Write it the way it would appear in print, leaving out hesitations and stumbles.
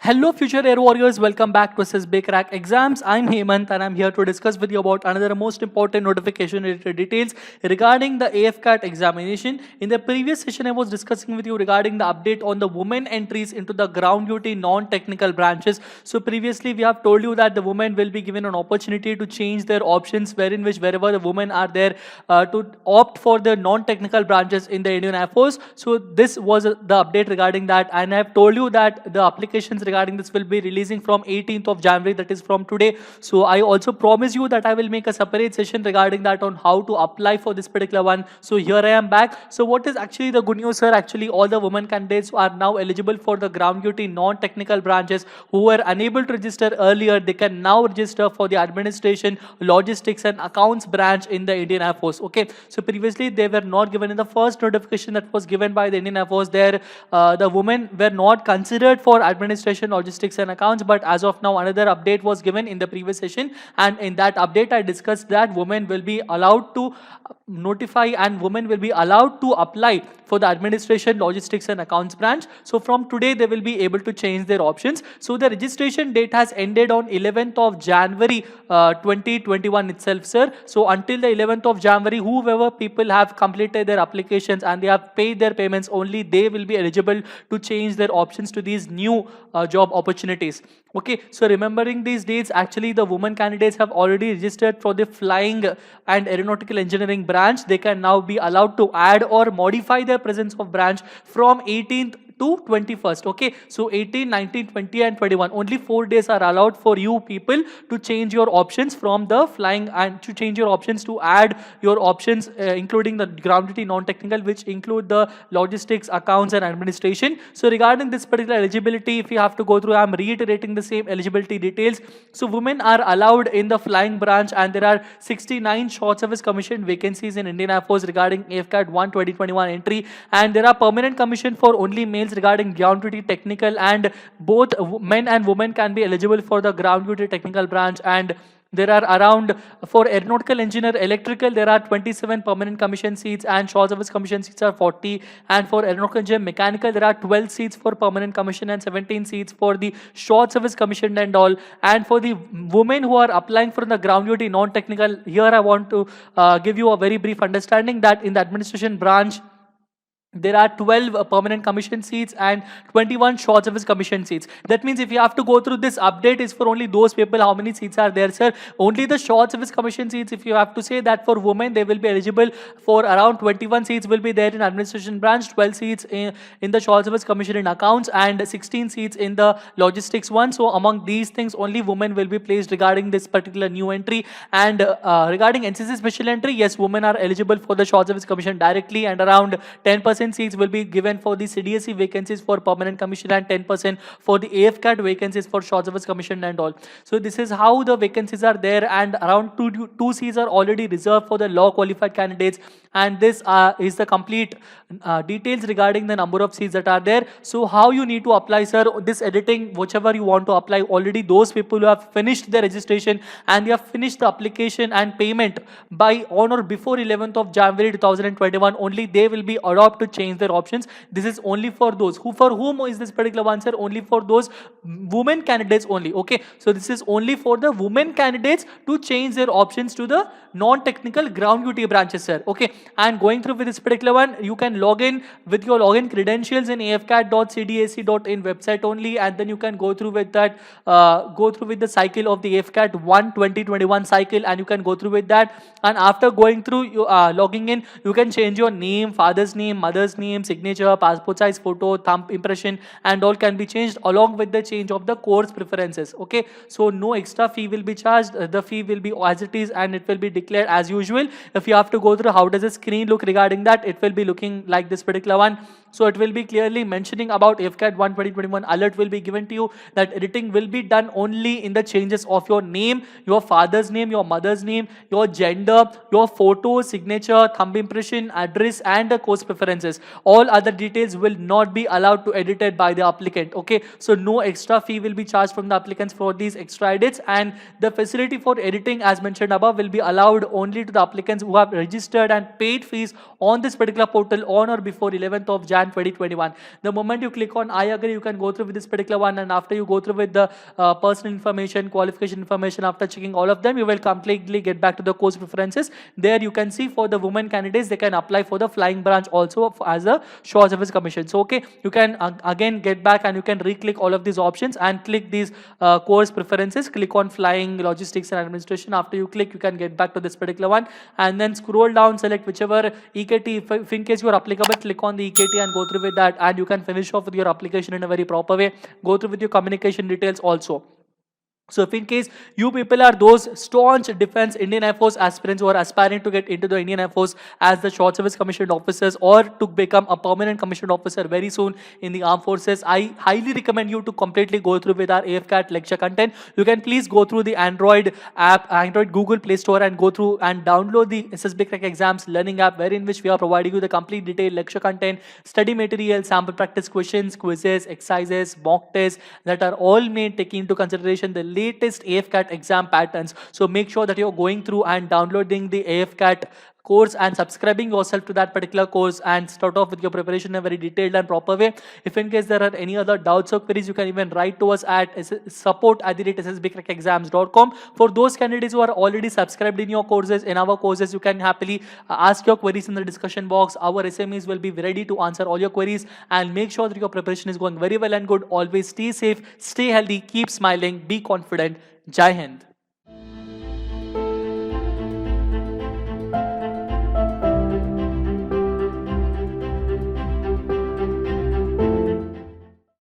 Hello, future air warriors. Welcome back to SSB Crack Exams. I'm Hemant and I'm here to discuss with you about another most important notification related details regarding the AFCAT examination. In the previous session, I was discussing with you regarding the update on the women entries into the ground duty non-technical branches. So previously, we have told you that the women will be given an opportunity to change their options, wherever the women are there to opt for the non-technical branches in the Indian Air Force. So this was the update regarding that, and I have told you that the applications regarding this will be releasing from 18th of January, that is from today. So I also promise you that I will make a separate session regarding that on how to apply for this particular one. So here I am back. So what is actually the good news, sir? Actually, all the women candidates are now eligible for the ground duty non-technical branches who were unable to register earlier. They can now register for the administration, logistics and accounts branch in the Indian Air Force. Okay, so previously they were not given in the first notification that was given by the Indian Air Force. There the women were not considered for administration, logistics and accounts, but as of now another update was given in the previous session, and in that update I discussed that women will be allowed to notify and women will be allowed to apply for the administration, logistics and accounts branch. So from today they will be able to change their options. So the registration date has ended on 11th of January 2021 itself, sir. So until the 11th of January, whoever people have completed their applications and they have paid their payments, only they will be eligible to change their options to these new job opportunities. Okay, so remembering these dates, actually the women candidates have already registered for the flying and aeronautical engineering branch. They can now be allowed to add or modify their presence of branch from 18th to 21st. Okay, so 18, 19, 20 and 21, only 4 days are allowed for you people to change your options from the flying and to change your options to add your options including the ground duty non-technical, which include the logistics, accounts and administration. So regarding this particular eligibility, if you have to go through, I'm reiterating the same eligibility details. So women are allowed in the flying branch, and there are 69 short service commission vacancies in Indian Air Force regarding AFCAT 1 2021 entry, and there are permanent commission for only males regarding ground duty technical, and both men and women can be eligible for the ground duty technical branch. And there are around, for aeronautical engineer electrical, there are 27 permanent commission seats and short service commission seats are 40, and for aeronautical engineer mechanical there are 12 seats for permanent commission and 17 seats for the short service commission and all. And for the women who are applying for the ground duty non-technical, here I want to give you a very brief understanding that in the administration branch there are 12 permanent commission seats and 21 short service commission seats. That means if you have to go through, this update is for only those people. How many seats are there, sir? Only the short service commission seats. If you have to say that for women, they will be eligible for around 21 seats will be there in administration branch, 12 seats in the short service commission in accounts, and 16 seats in the logistics one. So among these things, only women will be placed regarding this particular new entry. And regarding NCC special entry, yes, women are eligible for the short service commission directly, and around 10% seats will be given for the CDSE vacancies for permanent commission and 10% for the AFCAT vacancies for short service commission and all. So this is how the vacancies are there, and around two seats are already reserved for the law qualified candidates. And this is the complete details regarding the number of seats that are there. So how you need to apply, sir? This editing, whichever you want to apply, already those people who have finished their registration and they have finished the application and payment by on or before 11th of January 2021, only they will be allowed to change their options. This is only for those for whom is this particular one, sir? Only for those women candidates only. Okay, so this is only for the women candidates to change their options to the non-technical ground duty branches, sir. Okay, and going through with this particular one, you can log in with your login credentials in afcat.cdac.in website only, and then you can go through with that, go through with the cycle of the AFCAT 1 2021 cycle, and you can go through with that. And after going through, you logging in, you can change your name, father's name, mother's name, signature, passport size photo, thumb impression, and all can be changed along with the change of the course preferences. Okay, so no extra fee will be charged. The fee will be as it is, and it will be declared as usual. If you have to go through how does the screen look regarding that, it will be looking like this particular one. So it will be clearly mentioning about AFCAT 1 2021 alert will be given to you that editing will be done only in the changes of your name, your father's name, your mother's name, your gender, your photo, signature, thumb impression, address and the course preferences. All other details will not be allowed to edit it by the applicant. Okay, so no extra fee will be charged from the applicants for these extra edits, and the facility for editing as mentioned above will be allowed only to the applicants who have registered and paid fees on this particular portal on or before 11th of Jan 2021. The moment you click on I agree, you can go through with this particular one, and after you go through with the personal information, qualification information, after checking all of them, you will completely get back to the course preferences. There you can see for the women candidates, they can apply for the flying branch also as a short service commission. So okay, you can again get back and you can re-click all of these options and click these course preferences. Click on flying, logistics and administration. After you click, you can get back to this particular one, and then scroll down, select whichever EKT. If in case you are applicable, click on the EKT and go through with that, and you can finish off with your application in a very proper way. Go through with your communication details also. So if in case you people are those staunch defense Indian Air Force aspirants who are aspiring to get into the Indian Air Force as the short service commissioned officers, or to become a permanent commissioned officer very soon in the armed forces, I highly recommend you to completely go through with our AFCAT lecture content. You can please go through the Android app, Android Google Play Store, and go through and download the SSB Crack Exams learning app, wherein which we are providing you the complete detailed lecture content, study material, sample practice questions, quizzes, exercises, mock tests that are all made taking into consideration the latest AFCAT exam patterns. So make sure that you're going through and downloading the AFCAT course and subscribing yourself to that particular course, and start off with your preparation in a very detailed and proper way. If in case there are any other doubts or queries, you can even write to us at support@ssbcrackexams.com. For those candidates who are already subscribed in your courses, in our courses, you can happily ask your queries in the discussion box. Our SMEs will be ready to answer all your queries, and make sure that your preparation is going very well and good. Always stay safe, stay healthy, keep smiling, be confident. Jai Hind.